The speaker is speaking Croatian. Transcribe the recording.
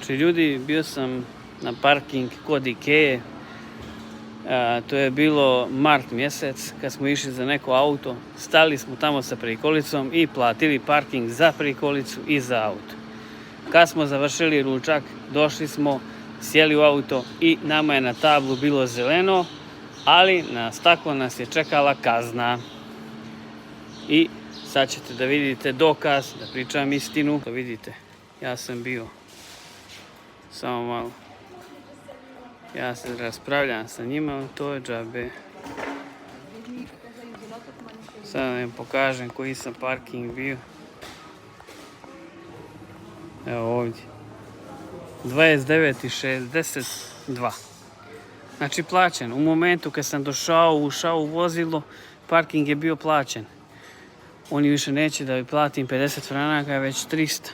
Znači ljudi, bio sam na parking kod Ikeje. To je bilo mart mjesec kad smo išli za neko auto. Stali smo tamo sa prikolicom i platili parking za prikolicu i za auto. Kad smo završili ručak, došli smo, sjeli u auto i nama je na tablu bilo zeleno, ali na staklo nas je čekala kazna. I sad ćete da vidite dokaz, da pričam istinu. To vidite, ja sam bio. Samo malo. Ja se raspravljam sa njima, to je džabe. Sad vam pokažem koji sam parking bio. Evo ovdje. 29,62. Znači plaćen. U momentu kad sam ušao u vozilo, parking je bio plaćen. Oni više neće da platim 50 franaka, već 300.